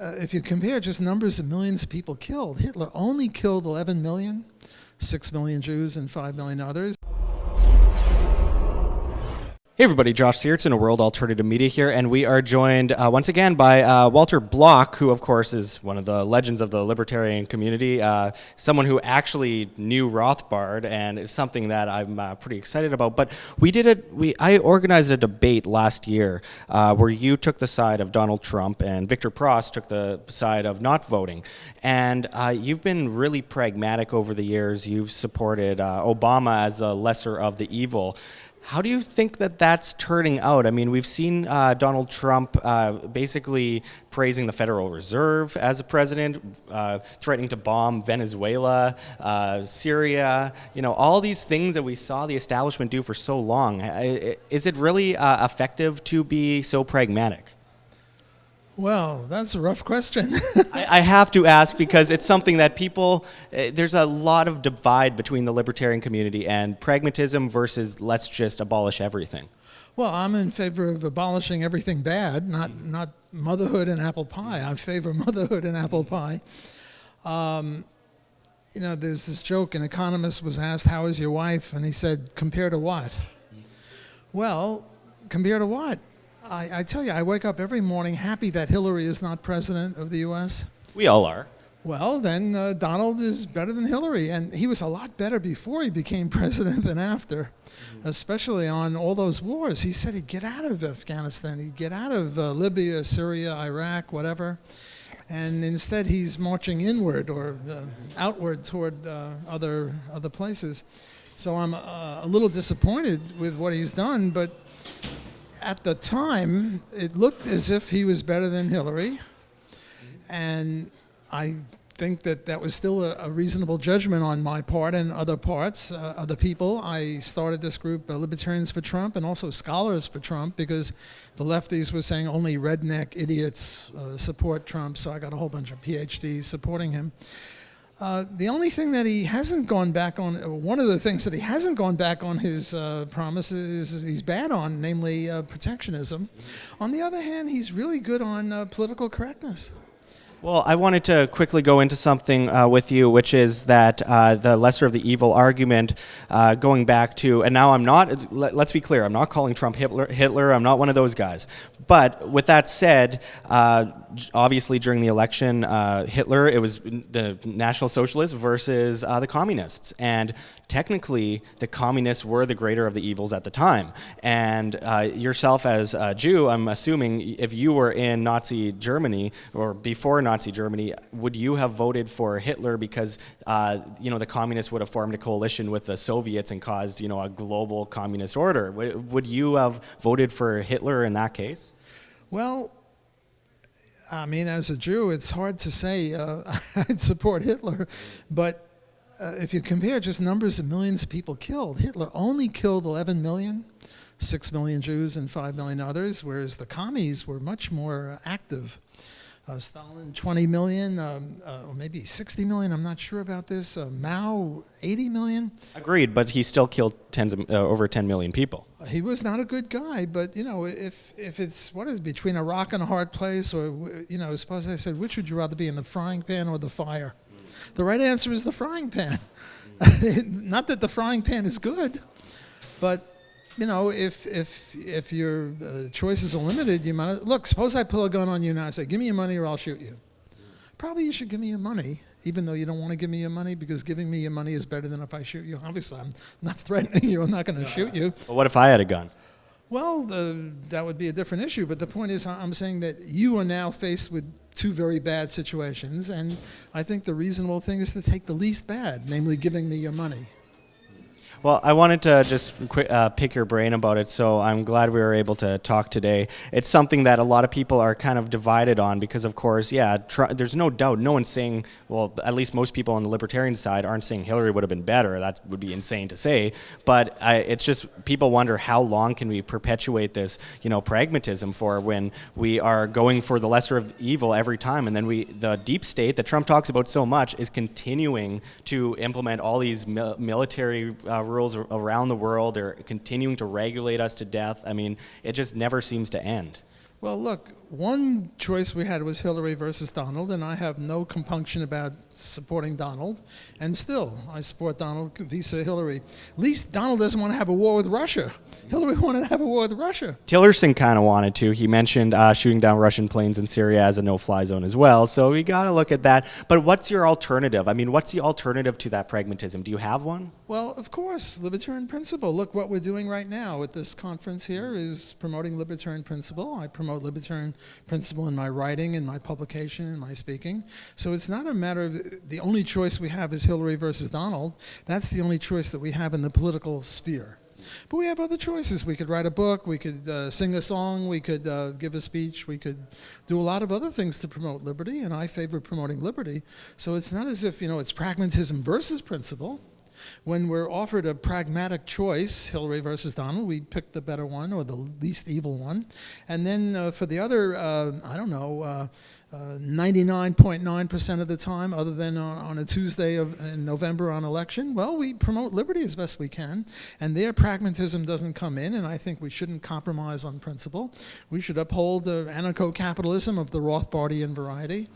if you compare just numbers of millions of people killed, Hitler only killed 11 million, 6 million Jews and 5 million others. Hey everybody, Josh Sigurdson of World Alternative Media here, and we are joined once again by Walter Block, who of course is one of the legends of the libertarian community, someone who actually knew Rothbard, and is something that I'm pretty excited about. But I organized a debate last year where you took the side of Donald Trump and Victor Prost took the side of not voting. And you've been really pragmatic over the years. You've supported Obama as the lesser of the evil. How do you think that that's turning out? I mean, we've seen Donald Trump basically praising the Federal Reserve as a president, threatening to bomb Venezuela, Syria, all these things that we saw the establishment do for so long. Is it really effective to be so pragmatic? Well, that's a rough question. I have to ask because it's something that people, there's a lot of divide between the libertarian community and pragmatism versus let's just abolish everything. Well, I'm in favor of abolishing everything bad, not motherhood and apple pie. I favor motherhood and apple pie. There's this joke, an economist was asked, how is your wife? And he said, compared to what? Well, compared to what? I tell you, I wake up every morning happy that Hillary is not president of the U.S. We all are. Well, then Donald is better than Hillary, and he was a lot better before he became president than after, especially on all those wars. He said he'd get out of Afghanistan, he'd get out of Libya, Syria, Iraq, whatever, and instead he's marching inward or outward toward other places. So I'm a little disappointed with what he's done, but at the time, it looked as if he was better than Hillary, and I think that was still a reasonable judgment on my part and other parts, other people. I started this group, Libertarians For Trump, and also Scholars For Trump, because the lefties were saying only redneck idiots support Trump, so I got a whole bunch of PhDs supporting him. The only thing that he hasn't gone back on, one of the things that he hasn't gone back on his promises he's bad on, namely protectionism. On the other hand, he's really good on political correctness. Well, I wanted to quickly go into something with you, which is that the lesser of the evil argument, going back to, and now I'm not, let's be clear, I'm not calling Trump Hitler, I'm not one of those guys. But with that said, obviously during the election, Hitler, it was the National Socialists versus the Communists. And technically, the Communists were the greater of the evils at the time. And yourself as a Jew, I'm assuming if you were in Nazi Germany or before Nazi Germany, would you have voted for Hitler because, the Communists would have formed a coalition with the Soviets and caused, a global communist order? Would you have voted for Hitler in that case? Well, I mean, as a Jew, it's hard to say I'd support Hitler, but if you compare just numbers of millions of people killed, Hitler only killed 11 million, 6 million Jews and 5 million others, whereas the commies were much more active. Stalin, 20 million, or maybe 60 million, I'm not sure about this. Mao, 80 million. Agreed, but he still killed over 10 million people. He was not a good guy, but, if it's, between a rock and a hard place, or, suppose I said, which would you rather be, in the frying pan or the fire? The right answer is the frying pan. Not that the frying pan is good, but if your choices are limited, you might look. Suppose I pull a gun on you and I say, "Give me your money, or I'll shoot you." Probably you should give me your money, even though you don't want to give me your money, because giving me your money is better than if I shoot you. Obviously, I'm not threatening you. I'm not going to shoot you. But what if I had a gun? Well, that would be a different issue. But the point is, I'm saying that you are now faced with two very bad situations, and I think the reasonable thing is to take the least bad, namely giving me your money. Well, I wanted to just pick your brain about it, so I'm glad we were able to talk today. It's something that a lot of people are kind of divided on because, of course, there's no doubt. No one's saying, well, at least most people on the libertarian side aren't saying Hillary would have been better. That would be insane to say. But it's just people wonder how long can we perpetuate this, pragmatism for when we are going for the lesser of evil every time. And then the deep state that Trump talks about so much is continuing to implement all these military rules around the world. They're continuing to regulate us to death. I mean, it just never seems to end. Well, look, one choice we had was Hillary versus Donald, and I have no compunction about supporting Donald, and still I support Donald vis-a Hillary. At least Donald doesn't want to have a war with Russia. Hillary wanted to have a war with Russia. Tillerson kind of wanted to. He mentioned shooting down Russian planes in Syria as a no-fly zone as well, so we got to look at that. But what's your alternative? I mean, what's the alternative to that pragmatism? Do you have one? Well, of course, libertarian principle. Look, what we're doing right now at this conference here is promoting libertarian principle. I promote libertarian principle in my writing, in my publication, in my speaking. So it's not a matter of the only choice we have is Hillary versus Donald. That's the only choice that we have in the political sphere. But we have other choices. We could write a book, we could sing a song, we could give a speech, we could do a lot of other things to promote liberty, and I favor promoting liberty. So it's not as if, it's pragmatism versus principle. When we're offered a pragmatic choice, Hillary versus Donald, we pick the better one or the least evil one. And then for the other, 99.9% of the time, other than on a Tuesday in November on election, well, we promote liberty as best we can. And there, pragmatism doesn't come in, and I think we shouldn't compromise on principle. We should uphold anarcho-capitalism of the Rothbardian variety.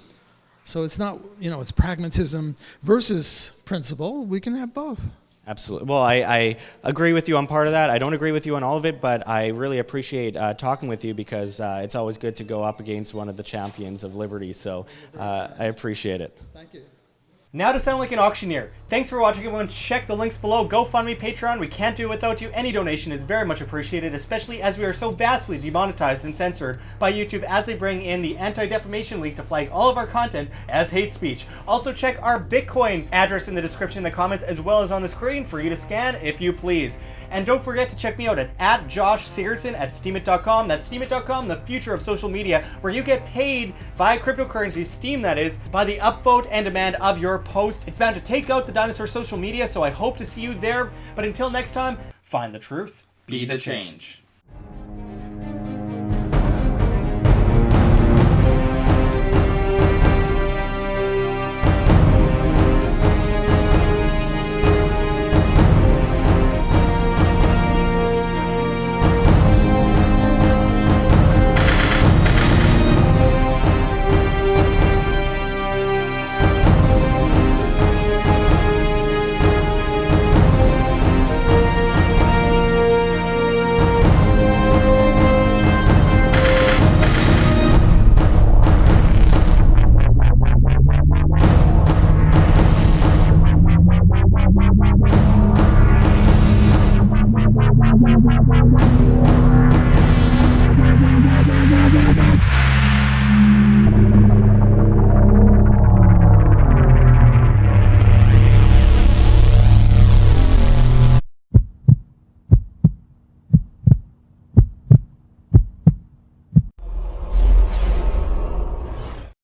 So it's not, it's pragmatism versus principle. We can have both. Absolutely. Well, I agree with you on part of that. I don't agree with you on all of it, but I really appreciate talking with you because it's always good to go up against one of the champions of liberty. So I appreciate it. Thank you. Now to sound like an auctioneer. Thanks for watching, everyone. Check the links below. GoFundMe, Patreon. We can't do it without you. Any donation is very much appreciated, especially as we are so vastly demonetized and censored by YouTube as they bring in the Anti-Defamation League to flag all of our content as hate speech. Also check our Bitcoin address in the description in the comments as well as on the screen for you to scan if you please. And don't forget to check me out at Josh Sigurdson at steemit.com. That's steemit.com, the future of social media, where you get paid via cryptocurrency, Steem that is, by the upvote and demand of your post. It's bound to take out the dinosaur social media, so I hope to see you there. But until next time, find the truth. Be the change.